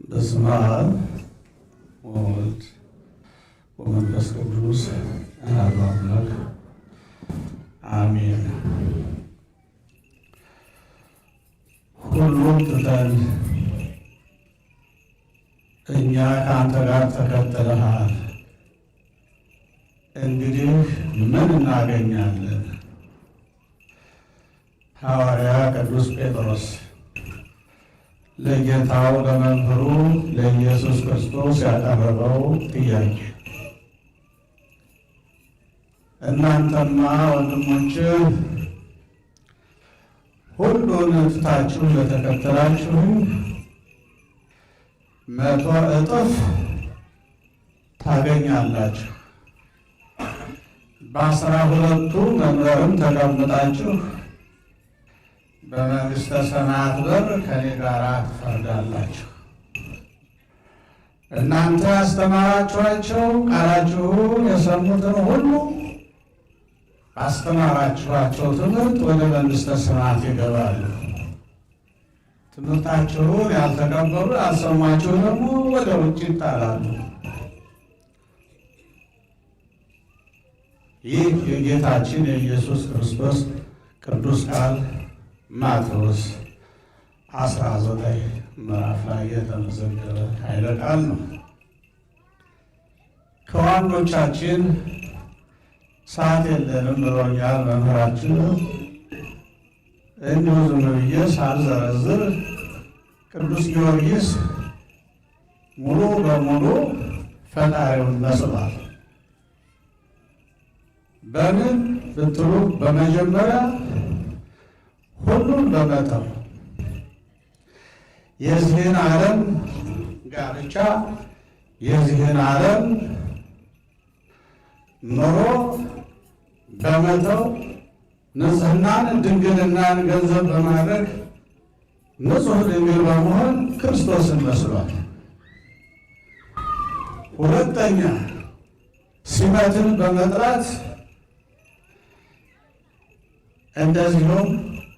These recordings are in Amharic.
በስመ አብ ወወልድ ወመንፈስ ቅዱስ አሐዱ አምላክ አሜን። ሁሉም ትተን እኛ ከአንተ ጋር ተከትለሃል። እንግዲህ ምን እናገኛለን? ሐዋርያ ቅዱስ ጴጥሮስ ለጌታው ለመምህሩ ለኢየሱስ ክርስቶስ ያቀረበው ጥያቄ። እናንተማ ወንድሞች ሁሉን ትታችሁ ለተከተላችሁ 100 እጥፍ ታገኛላችሁ። በ12ቱ መምህርም ተቀምጣችሁ በመንግሥተ ሰማያት በር ከኔ ጋር ትፈርዳላችሁ። እናንተ ያስተማራችኋቸው ቃላችሁን የሰሙትን ሁሉ ባስተማራችኋቸው ትምህርት ወደ መንግሥተ ሰማያት ይገባሉ። ትምህርታችሁን ያልተቀበሉ ያልሰሟችሁ ደግሞ ወደ ውጭ ይጣላሉ። ይህ የጌታችን የኢየሱስ ክርስቶስ ቅዱስ ቃል ማቴዎስ 19 ምዕራፍ ላይ የተመዘገበ ኃይለ ቃል ነው። ከዋኖቻችን ሰዓት የለንም ብሎኛል መምህራችን። እንዲሁ ዝም ብዬ ሳልዘረዝር ቅዱስ ጊዮርጊስ ሙሉ በሙሉ ፈጣሪውን መስሏል። በምን ብትሉ በመጀመሪያ ሁሉን በመተው የዚህን ዓለም ጋብቻ የዚህን ዓለም ኑሮ በመተው ንጽሕናን ድንግልናን ገንዘብ በማድረግ ንጹሕ ድንግል በመሆን ክርስቶስን መስሏል። ሁለተኛ ሲመትን በመጥራት እንደዚሁም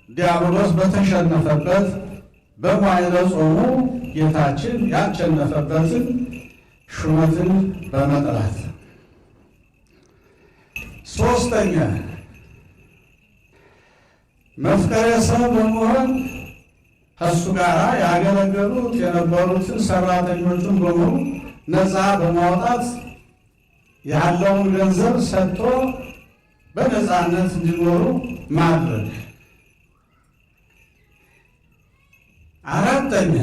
ዲያብሎስ በተሸነፈበት በመዋዕለ ጾሙ ጌታችን ያሸነፈበትን ሹመትን በመጥራት። ሦስተኛ መፍቀሬ ሰው በመሆን ከእሱ ጋር ያገለገሉት የነበሩትን ሰራተኞቹን በሙሉ ነፃ በማውጣት ያለውን ገንዘብ ሰጥቶ በነፃነት እንዲኖሩ ማድረግ። አራተኛ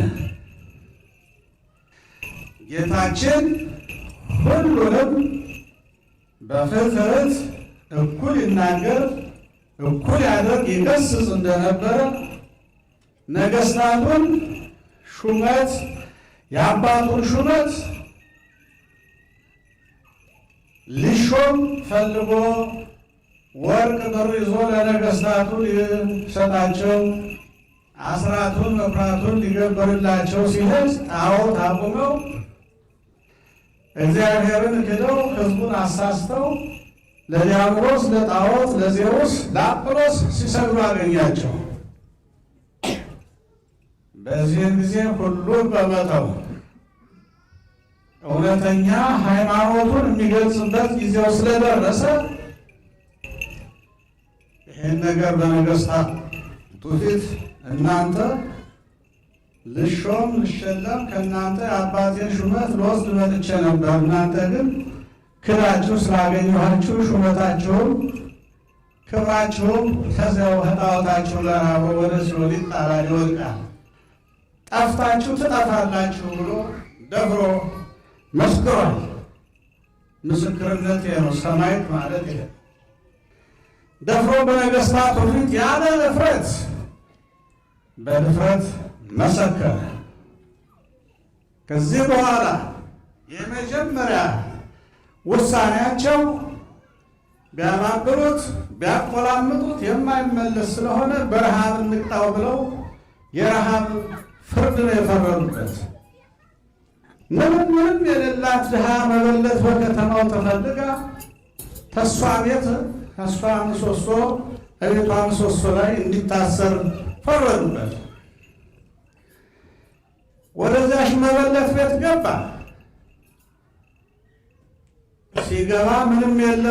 ጌታችን ሁሉንም በፍትሕት እኩል ይናገር፣ እኩል ያደርግ፣ ይገስጽ እንደነበረ ነገሥታቱን ሹመት የአባቱን ሹመት ሊሾም ፈልጎ ወርቅ ብር ይዞ ለነገሥታቱ ሊሰጣቸው አስራቱን መኩራቱን ሊገበርላቸው ሲሄድ ጣዖት አቁመው እግዚአብሔርን ክደው ሕዝቡን አሳስተው ለዲያብሎስ፣ ለጣዖት፣ ለዜውስ፣ ለአጵሎስ ሲሰግዱ አገኛቸው። በዚህን ጊዜ ሁሉን በመተው እውነተኛ ሃይማኖቱን የሚገልጽበት ጊዜው ስለደረሰ ይህን ነገር በነገሥታቱ ፊት እናንተ ልሾም ልሸለም ከእናንተ የአባቴን ሹመት ልወስድ መጥቼ ነበር። እናንተ ግን ክብራችሁ ስላገኘኋችሁ ሹመታችሁም ክብራችሁም ከዚያው ከጣዖታችሁ ጋር አብሮ ወደ ሲኦል ይጣላል፣ ይወድቃል፣ ጠፍታችሁ ትጠፋላችሁ ብሎ ደፍሮ መስክሯል። ምስክርነት ነው። ሰማዕት ማለት ይሄ ደፍሮ በነገሥታቱ ፊት ያለ እፍረት በድፍረት መሰከረ። ከዚህ በኋላ የመጀመሪያ ውሳኔያቸው ቢያባብሉት ቢያቆላምጡት የማይመለስ ስለሆነ በረሃብ እንቅጣው ብለው የረሃብ ፍርድ ነው የፈረዱበት። ምንም የሌላት ድሃ መበለት በከተማው ተፈልጋ ተስፋ ቤት ተስፋ ምሰሶ እቤቷ ምሰሶ ላይ እንዲታሰር ፈረዱበት። ወደዚያች መበለት ቤት ገባ። ሲገባ ምንም የለ፣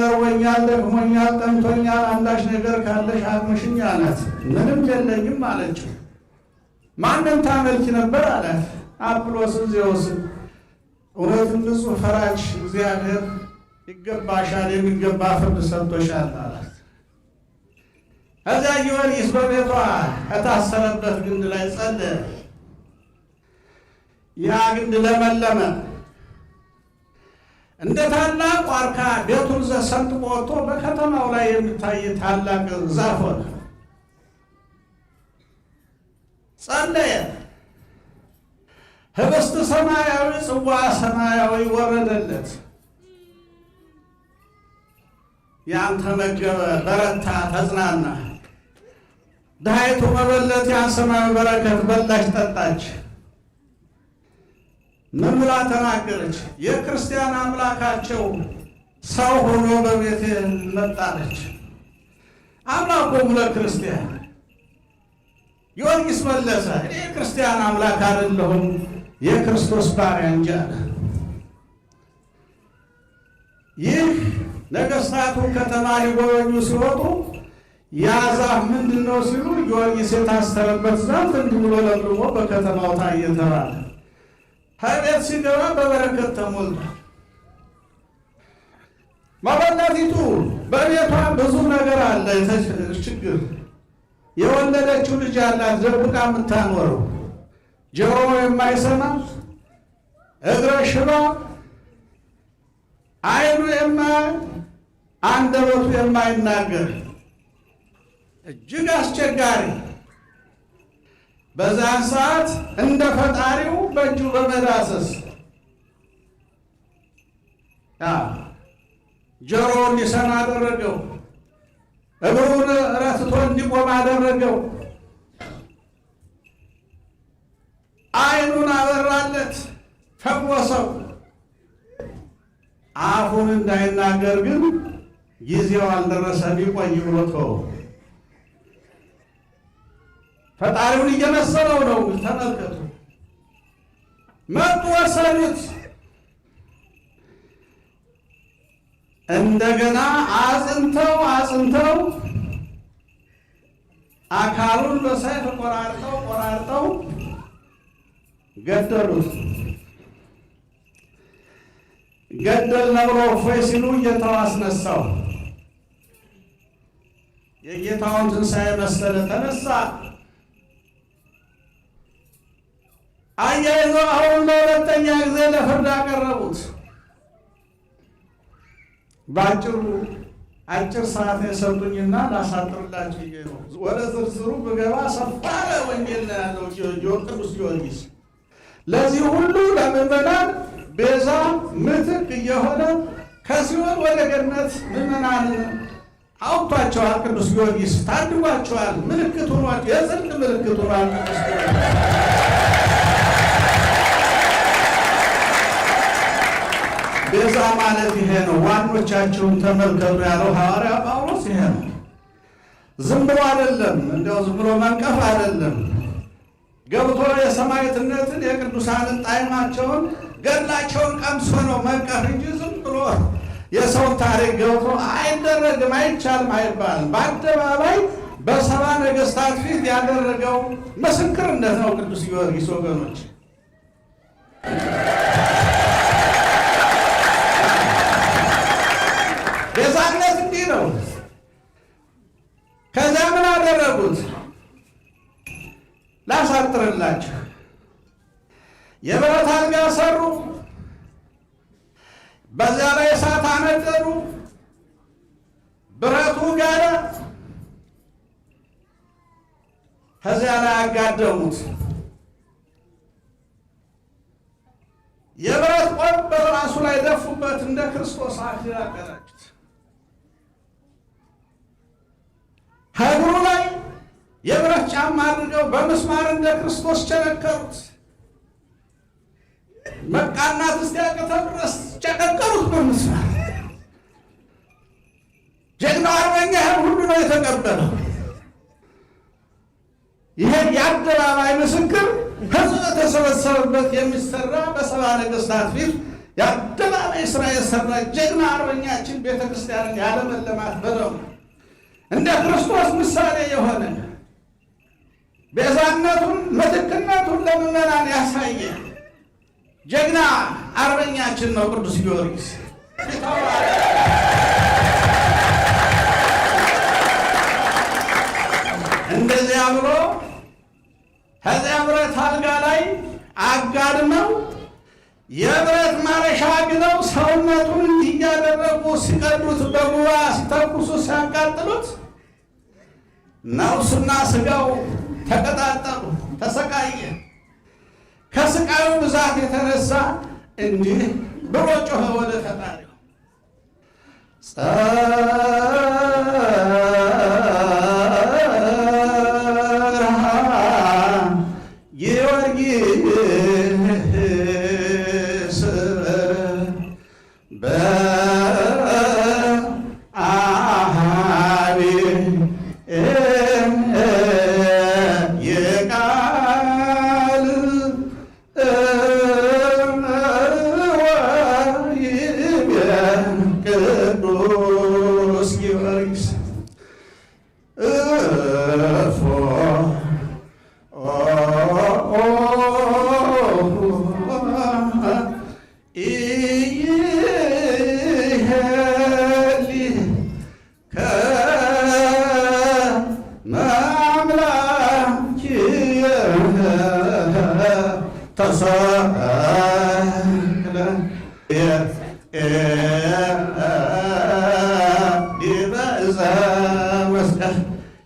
እርቦኛል፣ ደክሞኛል፣ ጠምቶኛል፣ አንዳች ነገር ካለሽ አቅምሽኝ አላት። ምንም የለኝም አለችው። ማንን ታመልኪ ነበር አላት። አጵሎስን፣ ዜውስን። እውነትም ንጹሕ ፈራጅ እግዚአብሔር ይገባሻል፣ የሚገባ ፍርድ ሰጥቶሻል አላት። ከዚያ ጊዮርጊስ በቤቷ ከታሰረበት ግንድ ላይ ጸለየ። ያ ግንድ ለመለመ። እንደ ታላቅ ዋርካ ቤቱን ሰንጥቆ ወጥቶ በከተማው ላይ የሚታይ ታላቅ ዛፍ ሆነ። ጸለየ። ህብስት ሰማያዊ፣ ጽዋ ሰማያዊ ወረደለት። ያን ተመገበ፣ በረታ፣ ተጽናና። ድሃይቱ መበለት ያን ሰማያዊ በረከት በላች፣ ጠጣች። ምን ብላ ተናገረች? የክርስቲያን አምላካቸው ሰው ሆኖ በቤቴ መጣለች። አምላኮሙ ለክርስቲያን። ጊዮርጊስ መለሰ፣ እኔ የክርስቲያን አምላክ አይደለሁም የክርስቶስ ባሪያ እንጂ አለ። ይህ ነገሥታቱ ከተማ ሊጎበኙ ሲወጡ ያ ዛፍ ምንድን ነው ሲሉ ጊዮርጊስ የታሰረበት ዛፍ እንዲህ ብሎ ለምልሞ በከተማው ታየ ተባለ። ከቤት ሲገባ በበረከት ተሞልቷል። መበለቲቱ በቤቷ ብዙ ነገር አለ፣ ችግር። የወለደችው ልጅ አላት፣ ደብቃ የምታኖረው፣ ጆሮ የማይሰማ፣ እግረ ሽባ፣ ዓይኑ የማያይ፣ አንደበቱ የማይናገር እጅግ አስቸጋሪ። በዛን ሰዓት እንደ ፈጣሪው በእጁ በመዳሰስ ጆሮውን እንዲሰማ አደረገው፣ እግሩን ረትቶ እንዲቆም አደረገው፣ ዓይኑን አበራለት፣ ፈወሰው። አፉን እንዳይናገር ግን ጊዜው አልደረሰም ይቆይ ብሎ ተወው። ፈጣሪውን እየመሰለው ነው። ተመልከቱ። መጡ፣ ወሰዱት። እንደገና አጽንተው አካሉን በሰይፍ ቆራርጠው ገደሉት። ገደልነው ብሎ እፎይ ሲሉ ጌታው አስነሳው። የጌታውን ትንሣኤ መሰለ፣ ተነሳ። አያይዘው አሁን ለሁለተኛ ጊዜ ለፍርድ አቀረቡት። በአጭሩ አጭር ሰዓት የሰጡኝና ላሳጥርላችሁ ይሄ ነው። ወደ ዝርዝሩ ብገባ ሰፋ ያለ ወንጌል ነው ያለው ቅዱስ ጊዮርጊስ። ለዚህ ሁሉ ለምዕመናን ቤዛ ምትክ እየሆነ ከሲኦል ወደ ገነት ምዕመናንን አውጥቷቸዋል። ቅዱስ ጊዮርጊስ ታድጓቸዋል። ምልክት ሆኗል። የጽድቅ ምልክት ሆኗል። ቅዱስ ጊዮርጊስ ቤዛ ማለት ይሄ ነው። ዋኖቻችሁን ተመልከቱ ያለው ሐዋርያ ጳውሎስ ይሄ ነው። ዝም ብሎ አይደለም፣ እንደው ዝም ብሎ መንቀፍ አይደለም። ገብቶ የሰማዕትነትን የቅዱሳንን ጣዕማቸውን ገድላቸውን ቀምሶ ነው መንቀፍ እንጂ ዝም ብሎ የሰውን ታሪክ ገብቶ አይደረግም፣ አይቻልም፣ አይባልም። በአደባባይ በሰባ ነገሥታት ፊት ያደረገው ምስክርነት ነው ቅዱስ ጊዮርጊስ ወገኖች። ቤዛነት እንዲህ ነው። ከዚያ ምን አደረጉት? ላሳጥርላችሁ። የብረት አልጋ ሰሩ፣ በዚያ ላይ እሳት አነደዱ፣ ብረቱ ጋለ፣ ከዚያ ላይ አጋደሙት። የብረት ቆብ በራሱ ላይ ደፉበት፣ እንደ ክርስቶስ አክሊል አቀዳጁት። ከእግሩ ላይ የብረት ጫማ አድርገው በምስማር እንደ ክርስቶስ ቸነከሩት። መቃናት እስኪያቅተው ድረስ ቸነከሩት በምስማር። ጀግናው አርበኛ ሁሉ ነው የተቀበለው። ይሄን የአደባባይ ምስክር ሕዝብ በተሰበሰበበት የሚሰራ በሰባ ነገሥታት ፊት የአደባባይ ስራ የሰራ ጀግና አርበኛችን ቤተክርስቲያንን ያለመለማት በደሙ እንደ ክርስቶስ ምሳሌ የሆነ ቤዛነቱን ምትክነቱን ለምዕመናን ያሳየ ጀግና አርበኛችን ነው ቅዱስ ጊዮርጊስ። እንደዚያ ብሎ ከዚያ ብረት አልጋ ላይ አጋድመው የብረት ማረሻ ግለው ሰውነቱን እንዲያደረጉ ሲቀዱት በጉባ ሲተኩሱ ሲያቃጥሉት ነፍሱና ስጋው ተቀጣጠሉ፣ ተሰቃየ። ከስቃዩ ብዛት የተነሳ እንዲህ ብሎ ጮኸ ወደ ፈጣሪው ቅዱስ ጊዮርጊስ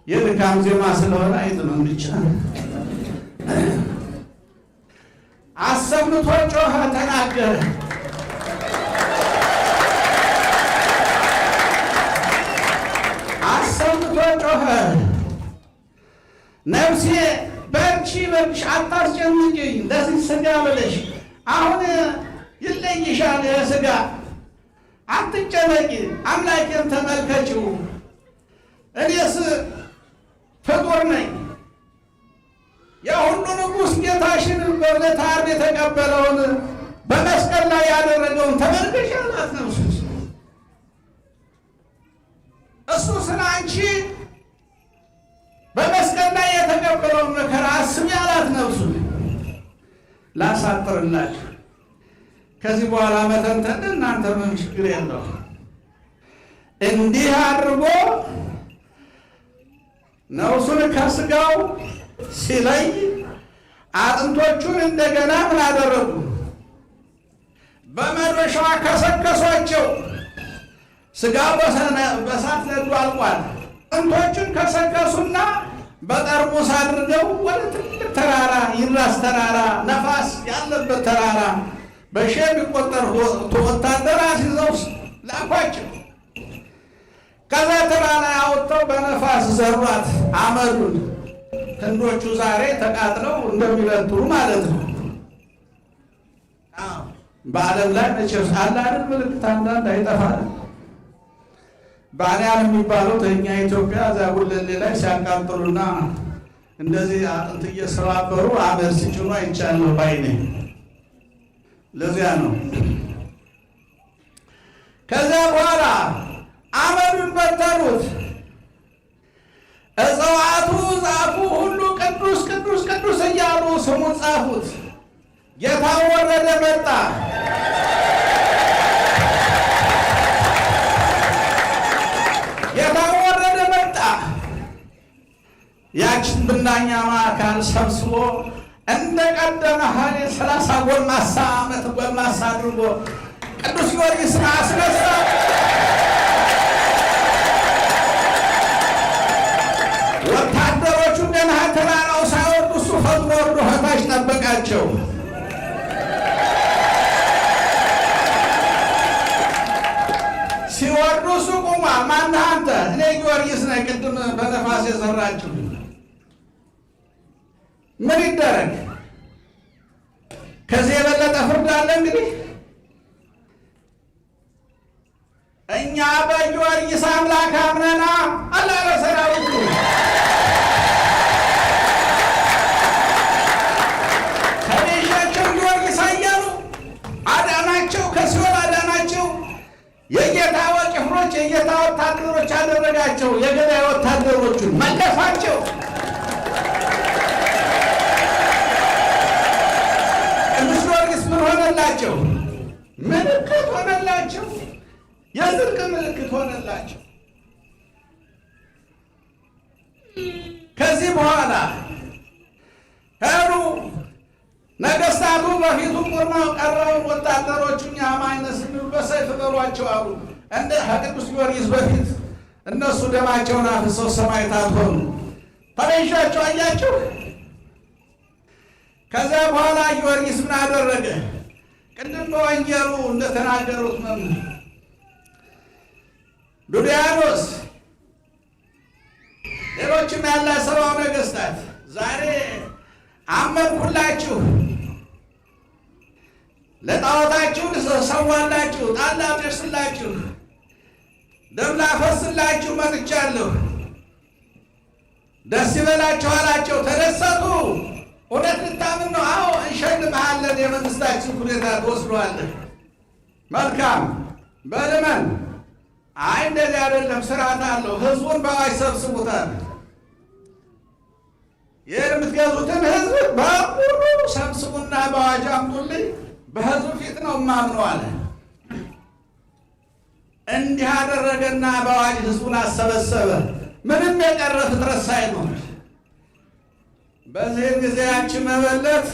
የድካም ዜማ ስለሆነ አይጥምም ብቻ አሰምቶ ጮኸ፣ ተናገረ። አሰምቶ ጮኸ፣ ነፍሴ በርቺ በርቺ፣ አታስጨንቂኝ፣ ለዚህ ሥጋ ብለሽ አሁን ይለይሻል ሥጋ፣ አትጨነቂ፣ አምላኬን ተመልከችው፣ እኔስ ፍጡር ነኝ። የሁሉ ንጉሥ ጌታሽን በዕለተ ዓርብ የተቀበለውን በመስቀል ላይ ያደረገውን ተመልከሽ አላት ነፍሱ። እሱ ስለ አንቺ በመስቀል ላይ የተቀበለውን መከራ አስቢ አላት ነፍሱ። ላሳጥርላችሁ፣ ከዚህ በኋላ መተንተን እናንተ ምን ችግር የለው። እንዲህ አድርጎ ነፍሱን ከስጋው ሲለይ አጥንቶቹን እንደገና ምን አደረጉ? በመዶሻ ከሰከሷቸው። ስጋው በሳት ነዶ አልቋል። አጥንቶቹን ከሰከሱና በጠርሙስ አድርገው ወደ ትልቅ ተራራ፣ ይራስ ተራራ፣ ነፋስ ያለበት ተራራ በሺህ የሚቆጠር ወታደር አስይዘው ላኳቸው። ከዛ ተራራ ያወጣው በነፋስ ዘሯት አመዱን። ክንዶቹ ዛሬ ተቃጥለው እንደሚበትሩ ማለት ነው። በዓለም ላይ መቼም አለ አይደል ምልክት አንዳንድ አይጠፋል። ባንያን የሚባሉት እኛ ኢትዮጵያ እዚያ ጉለሌ ላይ ሲያቃጥሉና እንደዚህ አጥንት እየሰባበሩ አመድ ሲጭኑ አይቻለሁ ባይኔ። ለዚያ ነው። ከዚያ በኋላ አመዱን በተኑት። እጽዋቱ ዛፉ ሁሉ ቅዱስ ቅዱስ ቅዱስ እያሉ ስሙን ጻፉት። ጌታ ወረደ መጣ። ጌታ ወረደ መጣ። ያችን ብናኛ ማዕካል ሰብስቦ እንደ ቀደመ ሀሌ 30 ጎልማሳ ዓመት ጎልማሳ አድርጎ ቅዱስ ጊዮርጊስን አስነሳ። ወታደሮቹ ገና ተራራው ሳይወርዱ እሱ ፈጥኖ ወርዶ ከታች ጠበቃቸው። ሲወርዱ እሱ ቁሟል። ማነህ አንተ? እኔ ጊዮርጊስ ነኝ፣ ቅድም በነፋስ የዘራችሁ። ምን ይደረግ? ከዚህ የበለጠ ፍርድ አለ? እንግዲህ እኛ በጊዮርጊስ አምላክ አምነና አለ ለሰራዊቱ ሆነላቸው፣ ምልክት ሆነላቸው፣ የጽድቅ ምልክት ሆነላቸው። ከዚህ በኋላ ሄዱ። ነገሥታቱ በፊቱ ቆመው ቀረቡ። ወታደሮቹ እኛ አማኝነን ስንል በሰይፍ በሏቸው አሉ። እንደ ቅዱስ ጊዮርጊስ በፊት እነሱ ደማቸውን አፍሰው ሰማዕታት ሆኑ። ተቤዣቸው አያችሁ። ከዚያ በኋላ ጊዮርጊስ ምን አደረገ? ቅድም በወንጌሉ እንደተናገሩት መምህር ዱድያኖስ፣ ሌሎችም ያለ ሰባው ነገሥታት ዛሬ አመንኩላችሁ፣ ለጣዖታችሁ ሰዋላችሁ፣ ጣል ላደርስላችሁ፣ ደም ላፈስላችሁ መጥቻለሁ፣ ደስ ይበላችሁ አላቸው። ተደሰቱ። እውነት ልታምን ነው? አዎ እንሸልምሃለን፣ የመንግስታችን ሁኔታ ትወስደዋለህ። መልካም በልመን። አይ እንደዚህ አይደለም፣ ስርዓት አለው። ህዝቡን በአዋጅ ሰብስቡታል። ይህን የምትገዙትን ህዝብ በሙሉ ሰብስቡና በአዋጅ አምጡልኝ፣ በህዝቡ ፊት ነው የማምነው አለ። እንዲህ አደረገና በአዋጅ ህዝቡን አሰበሰበ። ምንም የቀረ ፍጥረት ሳይኖር። በዚህም ጊዜ ያቺ መበለት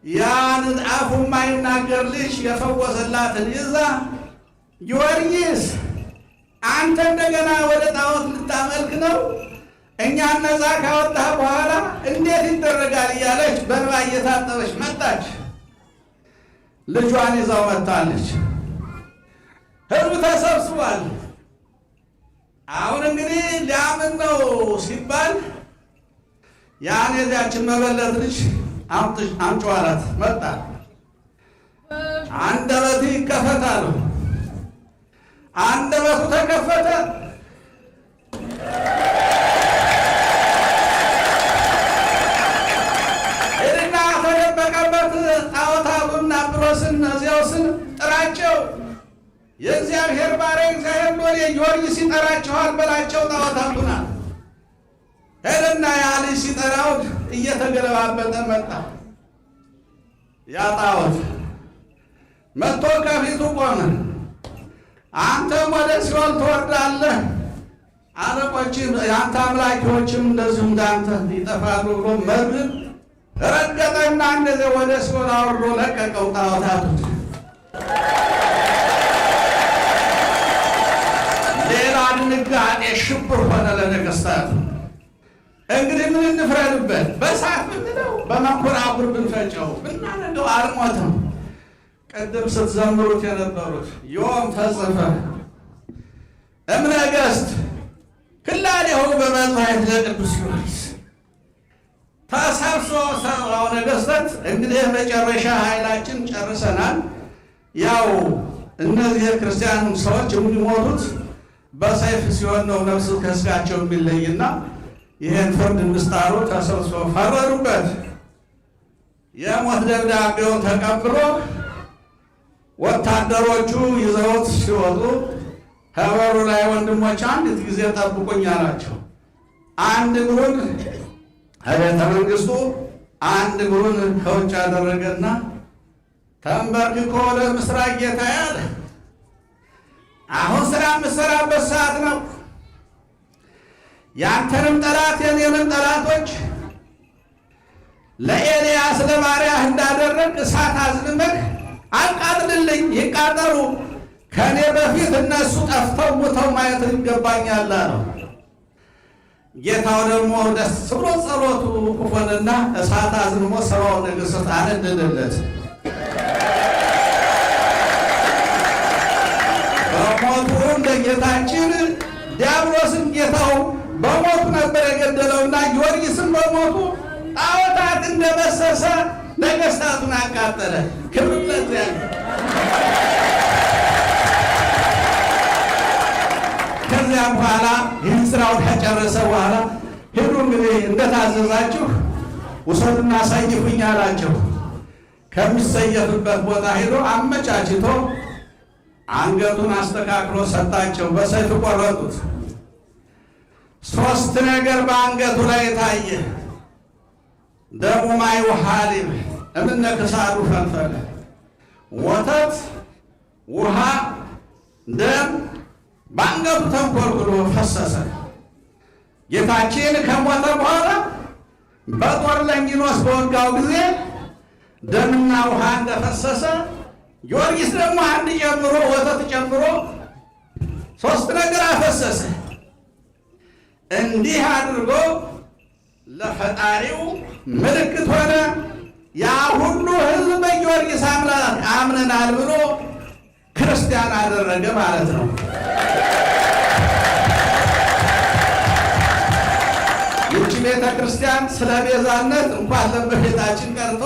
ያን አፉ የማይናገር ልጅ የፈወሰላትን ይዛ ጊዮርጊስ አንተ እንደገና ወደ ጣዖት ልታመልክ ነው? እኛን ነፃ ካወጣህ በኋላ እንዴት ይደረጋል? እያለች በእንባ እየታጠበች መጣች። ልጇን ይዛው መጣለች። ህዝብ ተሰብስቧል። አሁን እንግዲህ ሊያምን ነው ሲባል ያን የዚያችን መበለት ልጅ አምጪው አላት። መጣ። አንደበቱ ይከፈታል። አንደበቱ ተከፈተ። ሄድና ተደበቀበት ጣዖታቱን አጵሎስን እዚያውስን ጥራቸው፣ የእግዚአብሔር ባሪያ እግዚአብሔር ሎሌ ጊዮርጊስ ይጠራችኋል በላቸው ጣዖታቱን። ሄድና ያ ልጅ ሲጠራው እየተገለባበጠ መጣ። ያ ጣዖት መጥቶ ከፊቱ ቆመ። አንተም ወደ ሲኦል ትወርዳለህ፣ አለቆችም የአንተ አምላኪዎችም እንደዚሁ እንዳንተ ይጠፋሉ ብሎ መብል ረገጠና እንደዚያ ወደ ሲኦል አውርዶ ለቀቀው ጣዖታቱን። ሌላ ድንጋጤ ሽብር ሆነ ለነገሥታቱ። እንግዲህ ምን እንፍረድበት? በእሳት ብንለው፣ በመንኮራኩር ብንፈጨው፣ ብናነደው አልሞተም። ቅድም ስትዘምሩት የነበሩት ዮም ተጽፈ እምነገሥት ክላኔሁ በመጽሐፍ ለቅዱስ ጊዮርጊስ ተሰብስቦ ሰብአው ነገሥታት። እንግዲህ መጨረሻ ኃይላችን ጨርሰናል። ያው እነዚህ የክርስቲያን ሰዎች የሚሞቱት በሰይፍ ሲሆን ነው ነፍስ ከሥጋቸው የሚለይና ይህን ፍርድ ምስጣሩ ተሰብስበው ፈረዱበት። የሞት ደብዳቤውን ተቀብሎ ወታደሮቹ ይዘውት ሲወጡ ከበሩ ላይ ወንድሞች አንዲት ጊዜ ጠብቁኝ አላቸው። አንድ እግሩን ከቤተ መንግሥቱ አንድ እግሩን ከውጭ አደረገና ተንበርክኮ ወደ ምስራቅ ጌታዬ አለ፣ አሁን ስራ የምትሰራበት ሰዓት ነው። ያንተንም ጠላት የኔንም ጠላቶች ለኤልያስ ለባሪያህ እንዳደረግ እሳት አዝንመህ አቃጥልልኝ፣ ይቃጠሉ። ከእኔ በፊት እነሱ ጠፍተው ሙተው ማየት ይገባኛል አለው። ጌታው ደግሞ ደስ ብሎ ጸሎቱ ሆነና እሳት አዝንሞ ሰብአው ነገሥታት አነደደለት። በሞቱ እንደ ጌታችን ዲያብሎስን ጌታው በሞቱ ነበር የገደለውና ጊዮርጊስን በሞቱ ጣዖታት እንደመሰሰ ነገሥታቱን አቃጠለ። ክብር ለእግዚአብሔር። ከዚያ በኋላ ይህን ስራውን ከጨረሰ በኋላ ሄዱ። እንግዲህ እንደታዘዛችሁ ውሰዱና ሰይፉኝ አላቸው። ከሚሰየፍበት ቦታ ሄዶ አመቻችቶ አንገቱን አስተካክሎ ሰጣቸው። በሰይፍ ቆረጡት። ሶስት ነገር በአንገቱ ላይ ታየ። ደሙ ማይ ወሐሊብ እምነ ክሳዱ ፈንፈለ፣ ወተት፣ ውሃ፣ ደም በአንገቱ ተንኮልኩሎ ፈሰሰ። ጌታችን ከሞተ በኋላ በጦር ለንጊኖስ በወጋው ጊዜ ደምና ውሃ እንደፈሰሰ ጊዮርጊስ ደግሞ አንድ ጨምሮ ወተት ጨምሮ 3 ነገር አፈሰሰ። እንዲህ አድርጎ ለፈጣሪው ምልክት ሆነ። ያ ሁሉ ሕዝብ በጊዮርጊስ አምነናል ብሎ ክርስቲያን አደረገ ማለት ነው። ይህች ቤተ ክርስቲያን ስለ ቤዛነት እንኳን ለእመቤታችን ቀርቶ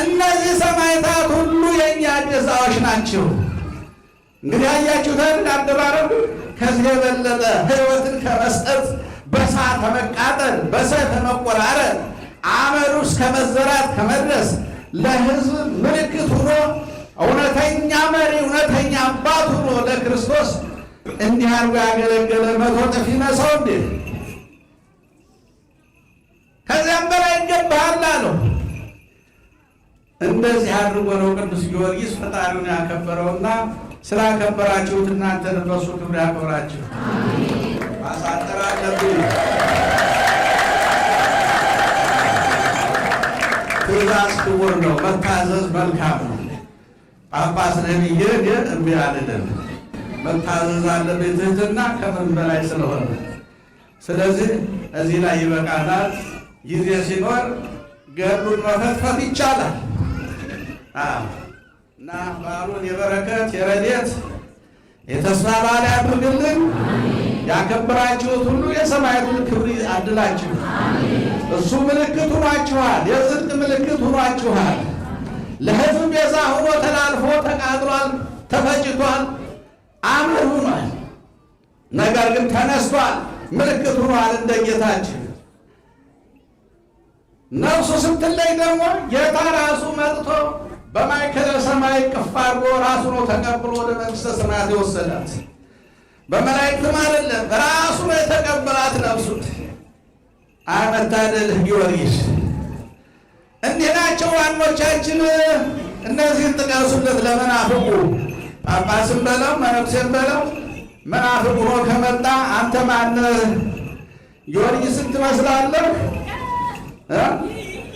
እነዚህ ሰማዕታት ሁሉ የእኛ ቤዛዎች ናቸው። እንግዲህ አያችሁታል አደባረቡ። ከዚህ የበለጠ ሕይወትን ከመስጠት በእሳት ከመቃጠል በሰይፍ ከመቆራረጥ አመዱ እስከ መዘራት ከመድረስ ለሕዝብ ምልክት ሆኖ እውነተኛ መሪ እውነተኛ አባት ሆኖ ለክርስቶስ እንዲህ አድርጎ ያገለገለ 100 እጥፍ ይነሳው እንዴ? ከዚያም በላይ ይገባሃል አለው። እንደዚህ አድርጎ ነው ቅዱስ ጊዮርጊስ ፈጣሪውን ያከበረውና ስላከበራችሁት እናንተን በሱ ክብር ያክብራችሁ። ማሳጠር አለብኝ። ትእዛዝ ክቡር ነው፣ መታዘዝ መልካም ነው። ጳጳስ ነኝ ብዬ እምቢ አልልም። መታዘዝ አለብኝ፣ ትህትና ከምን በላይ ስለሆነ። ስለዚህ እዚህ ላይ ይበቃናል። ጊዜ ሲኖር ገድሉን መፈትፈት ይቻላል እና በዓሉን የበረከት የረድኤት የተስፋ በዓል ያድርግልን። ያከበራችሁት ሁሉ የሰማያቱን ክብር አድላችሁ። እሱ ምልክት ሆኗችኋል፣ የጽድቅ ምልክት ሆኗችኋል። ለሕዝብ ቤዛ ሆኖ ተላልፎ ተቃጥሏል፣ ተፈጭቷል፣ አመድ ሆኗል። ነገር ግን ተነስቷል፣ ምልክት ሆኗል እንደ ጌታችን። ነፍሱ ስትለይ ደግሞ ጌታ ራሱ መጥቶ በማእከለ ሰማይ ቅፍ አድርጎ ራሱ ነው ተቀብሎ ወደ መንግሥተ ሰማያት የወሰዳት። በመላእክትም አይደለም፣ ራሱ ነው የተቀበላት ነፍሱን። መታደልህ ጊዮርጊስ። እንዲህ ናቸው ዋኖቻችን። እነዚህን ጥቀሱለት ለመናፍቁ። ጳጳስም በለው መነኩሴም በለው መናፍቅ ሆኖ ከመጣ አንተ ማነህ? ጊዮርጊስን ትመስላለህ?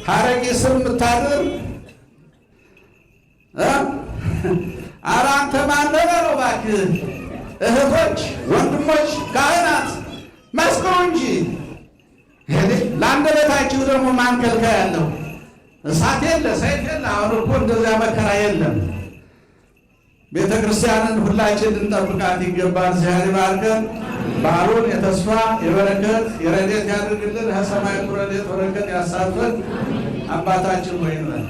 ሐረቂ ስር የምታድር ኧረ አንተ ማነህ በለው እባክህ። እህቶች፣ ወንድሞች፣ ካህናት መስክሩ እንጂ ለአንደበታችሁ ደግሞ ማን ከልካይ ያለው? እሳት የለ ሰይፍ የለ። አሁን እኮ እንደዚያ መከራ የለም። ቤተ ክርስቲያንን ሁላችን እንጠብቃት ይገባል። እግዚአብሔር ይባርከን። በዓሉን የተስፋ የበረከት የረድኤት ያድርግልን። ከሰማይ ረድኤት በረከት ያሳትፈን። አባታችን ሆይ እንበል።